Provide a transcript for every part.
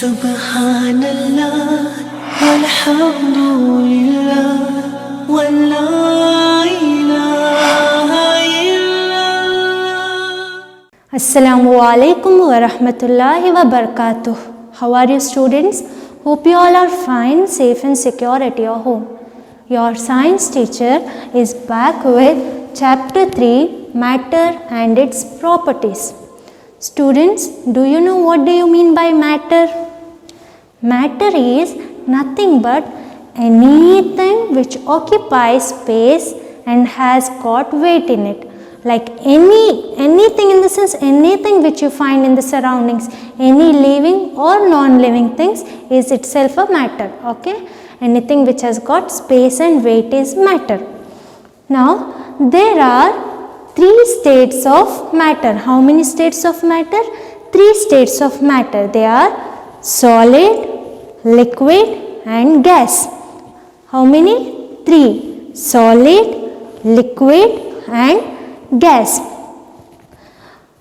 Subhanallah, walhamdulillah, wala ilaha illallah. Assalamu alaikum wa rahmatullahi wa barakatuh. How are you, students? Hope you all are fine, safe and secure at your home. Your science teacher is back with chapter 3, matter and its properties. Students, do you know what do you mean by matter? Matter is nothing but anything which occupies space and has got weight in it. Like anything in the sense, anything which you find in the surroundings, any living or non-living things is itself a matter. Okay, anything which has got space and weight is matter. Now there are 3 states of matter. How many states of matter? 3 states of matter. They are solid, liquid and gas. How many? 3. Solid, liquid and gas.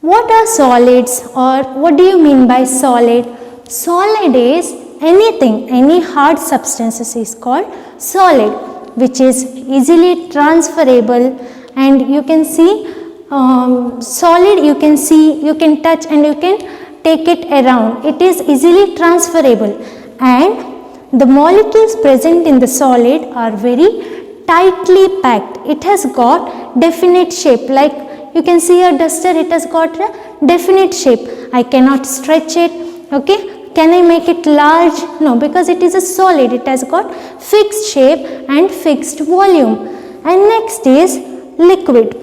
What are solids, or what do you mean by solid? Solid is anything, any hard substances is called solid, which is easily transferable, and you can see solid, you can see, you can touch and you can take it around. It is easily transferable, and the molecules present in the solid are very tightly packed. It has got definite shape. Like you can see a duster, it has got a definite shape. I cannot stretch it. Okay, can I make it large? No, because it is a solid. It has got fixed shape and fixed volume. And next is liquid.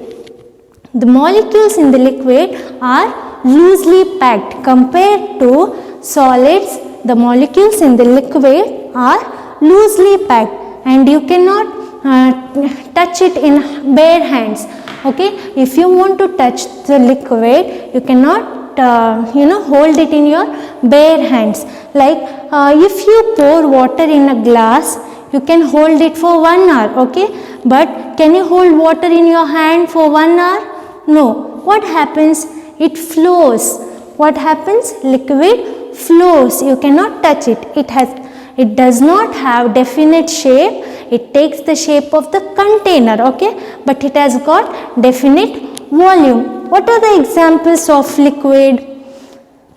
The molecules in the liquid are loosely packed. Compared to solids, the molecules in the liquid are loosely packed, and you cannot touch it in bare hands. Okay, if you want to touch the liquid, you cannot hold it in your bare hands. Like if you pour water in a glass, you can hold it for 1 hour. Okay, but can you hold water in your hand for 1 hour? No. What happens? It flows. What happens? Liquid flows. You cannot touch it. It does not have definite shape. It takes the shape of the container. Okay, but it has got definite volume. What are the examples of liquid?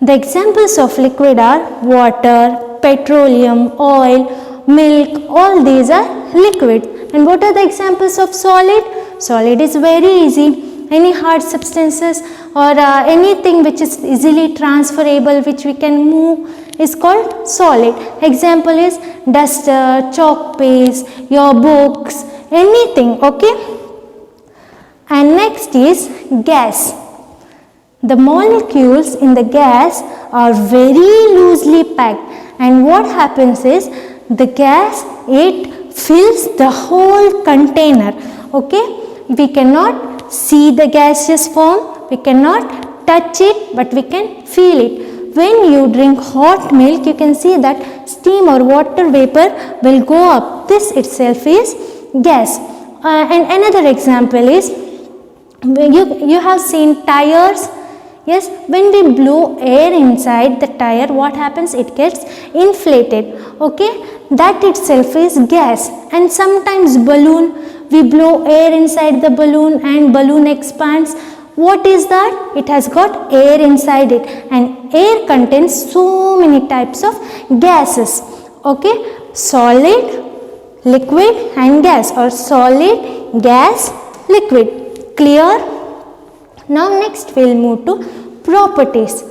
The examples of liquid are water, petroleum, oil, milk. All these are liquid. And what are the examples of solid? Solid is very easy. Any hard substances or anything which is easily transferable, which we can move, is called solid. Example is duster, chalk paste, your books, anything. Okay, and next is gas. The molecules in the gas are very loosely packed, and what happens is the gas, it fills the whole container. Okay, we cannot see the gaseous form, we cannot touch it, but we can feel it. When you drink hot milk, you can see that steam or water vapor will go up. This itself is gas. And another example is, you have seen tires. Yes, when we blow air inside the tire, what happens? It gets inflated. Okay, that itself is gas. And sometimes balloon, we blow air inside the balloon and balloon expands. What is that? It has got air inside it, and air contains so many types of gases. Okay, solid, liquid and gas, or solid, gas, liquid. Clear? Now next we will move to properties.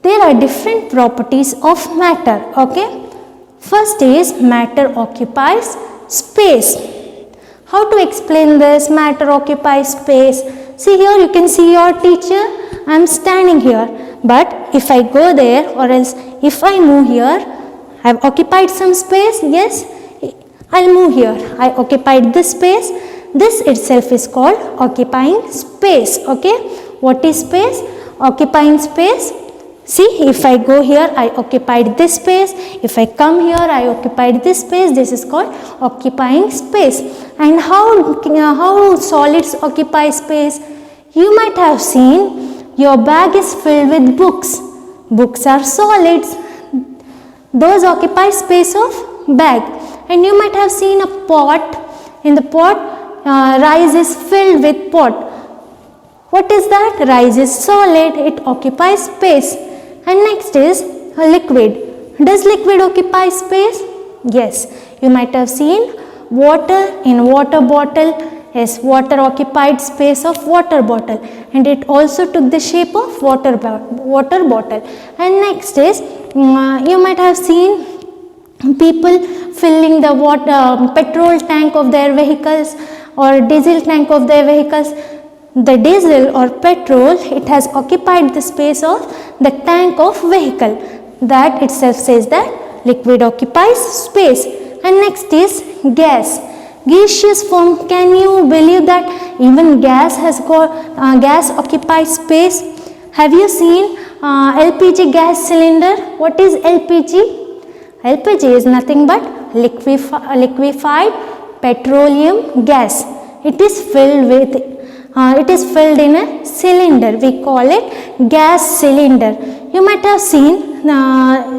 There are different properties of matter. Okay, first is matter occupies space. How to explain this? Matter occupies space. See here, you can see your teacher. I am standing here, but if I go there, or else if I move here, I have occupied some space. Yes, I'll move here. I occupied this space. This itself is called occupying space. Okay, what is space? Occupying space. See, if I go here, I occupied this space. If I come here, I occupied this space. This is called occupying space. And how solids occupy space? You might have seen your bag is filled with books. Books are solids. those occupy space of bag. And you might have seen a pot. In the pot, rice is filled with pot. What is that? Rice is solid, it occupies space. And next is a liquid. Does liquid occupy space? Yes, you might have seen water in water bottle. Yes, water occupied space of water bottle, and it also took the shape of water bottle. And next is you might have seen people filling the petrol tank of their vehicles or diesel tank of their vehicles. The diesel or petrol, it has occupied the space of the tank of vehicle. That itself says that liquid occupies space. And next is gas. Gaseous form. Can you believe that even gas has got gas occupies space? Have you seen LPG gas cylinder? What is LPG? LPG is nothing but liquefied petroleum gas. It is filled in a cylinder. We call it gas cylinder. You might have seen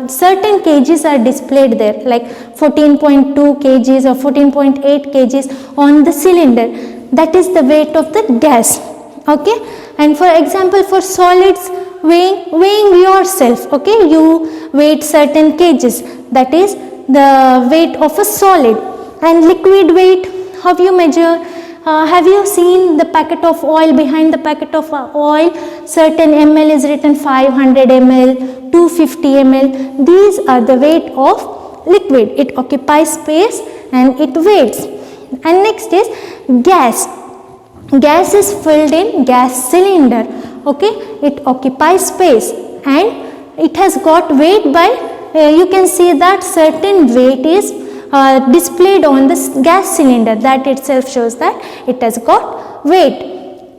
certain kgs are displayed there, like 14.2 kgs or 14.8 kgs on the cylinder. That is the weight of the gas. Okay, and for example, for solids, weighing yourself. Okay, you weigh certain kgs. That is the weight of a solid. And liquid weight, how you measure? Have you seen the packet of oil? Behind the packet of oil, certain ml is written, 500 ml, 250 ml. These are the weight of liquid. It occupies space and it weighs. And next is gas. Gas is filled in gas cylinder. Okay, it occupies space and it has got weight by, you can see that certain weight is displayed on the gas cylinder. That itself shows that it has got weight.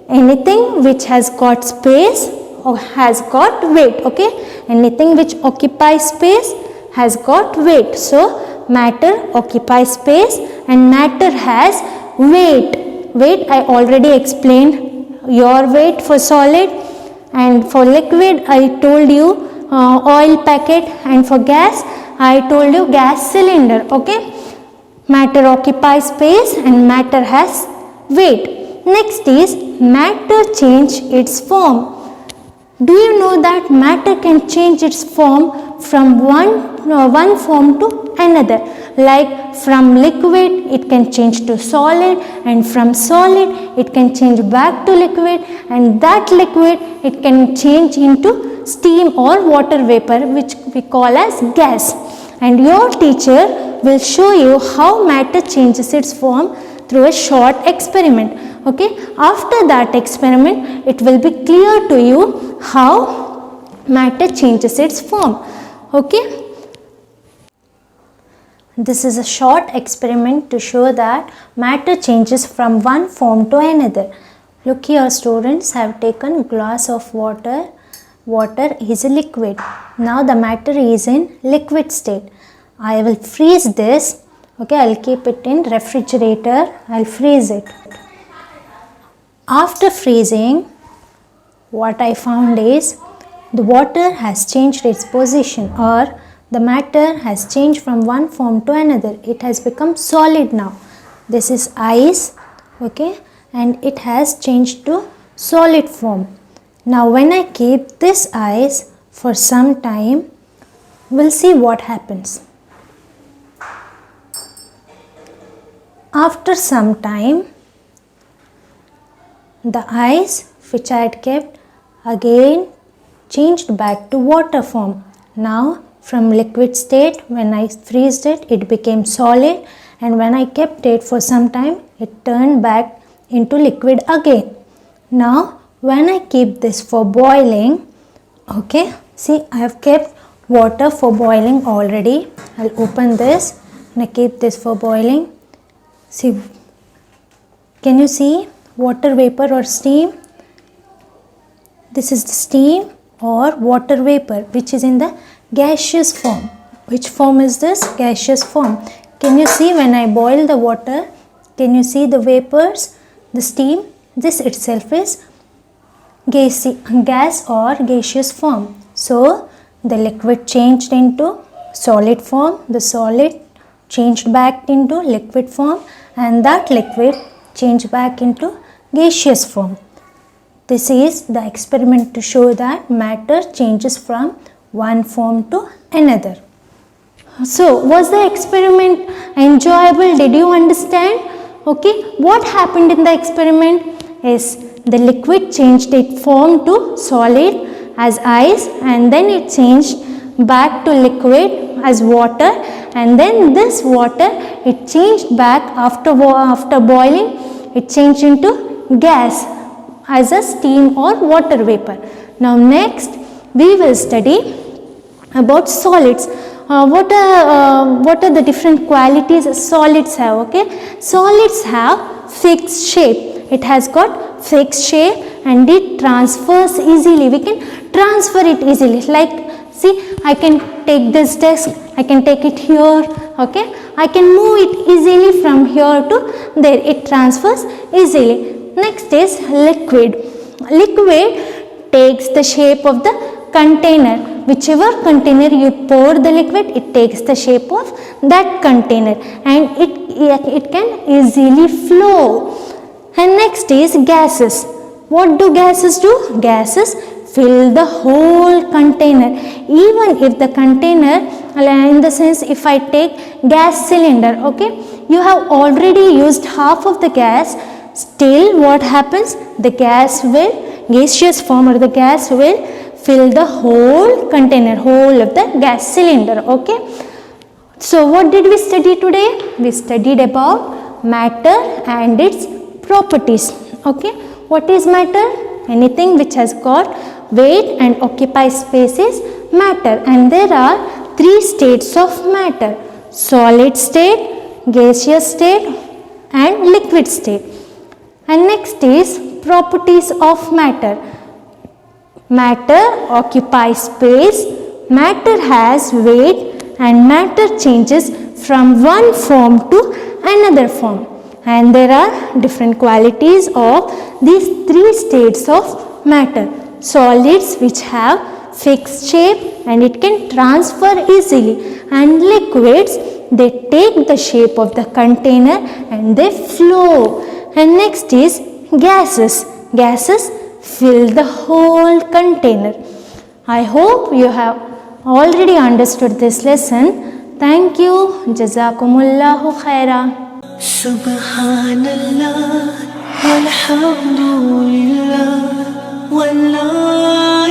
Anything which has got space or has got weight. Okay, anything which occupies space has got weight. So matter occupies space and matter has weight. Weight I already explained, your weight for solid, and for liquid I told you oil packet, and for gas I told you gas cylinder. Okay, matter occupies space and matter has weight. Next is matter change its form. Do you know that matter can change its form from one form to another? Like from liquid it can change to solid, and from solid it can change back to liquid, and that liquid it can change into steam or water vapor, which we call as gas. And your teacher will show you how matter changes its form through a short experiment. Okay, after that experiment it will be clear to you how matter changes its form. Okay, this is a short experiment to show that matter changes from one form to another. Look here, students, I have taken a glass of water. Water is a liquid. Now the matter is in liquid state. I will freeze this. Okay, I will keep it in refrigerator. I will freeze it. After freezing, what I found is the water has changed its position, or the matter has changed from one form to another. It has become solid now. This is ice. Okay, and it has changed to solid form. Now when I keep this ice for some time, we'll see what happens. After some time, the ice which I had kept again changed back to water form. Now from liquid state, when I freezed it, it became solid, and when I kept it for some time, it turned back into liquid again. Now when I keep this for boiling, okay, see I have kept water for boiling already. I'll open this and I keep this for boiling. See, can you see water vapor or steam? This is the steam or water vapor which is in the gaseous form. Which form is this? Gaseous form. Can you see when I boil the water? Can you see the vapors, the steam? This itself is gas or gaseous form. So the liquid changed into solid form, the solid changed back into liquid form, and that liquid changed back into gaseous form. This is the experiment to show that matter changes from one form to another. So, was the experiment enjoyable? Did you understand? Okay, what happened in the experiment is the liquid changed its form to solid as ice, and then it changed back to liquid as water, and then this water it changed back after boiling, it changed into gas as a steam or water vapor. Now next we will study about solids. What are the different qualities solids have? Okay, solids have fixed shape. It has got fixed shape and it transfers easily. We can transfer it easily. Like, see, I can take this desk, I can take it here. Okay, I can move it easily from here to there. It transfers easily. Next is liquid. Liquid takes the shape of the container. Whichever container you pour the liquid, it takes the shape of that container and it can easily flow. And next is gases. What do gases do? Gases fill the whole container. Even if the container, in the sense if I take gas cylinder, okay, you have already used half of the gas, still what happens? The gaseous form or the gas will fill the whole container, whole of the gas cylinder. Okay. So what did we study today? We studied about matter and its properties. Okay. What is matter? Anything which has got weight and occupies space is matter, and there are three states of matter: solid state, gaseous state and liquid state. And next is properties of matter. Matter occupies space, matter has weight, and matter changes from one form to another form. And there are different qualities of these three states of matter. Solids which have fixed shape and it can transfer easily, and liquids, they take the shape of the container and they flow. And next is gases. Gases fill the whole container. I hope you have already understood this lesson. Thank you. Jazakumullahu khaira. Subhanallah walhamdulillah wallah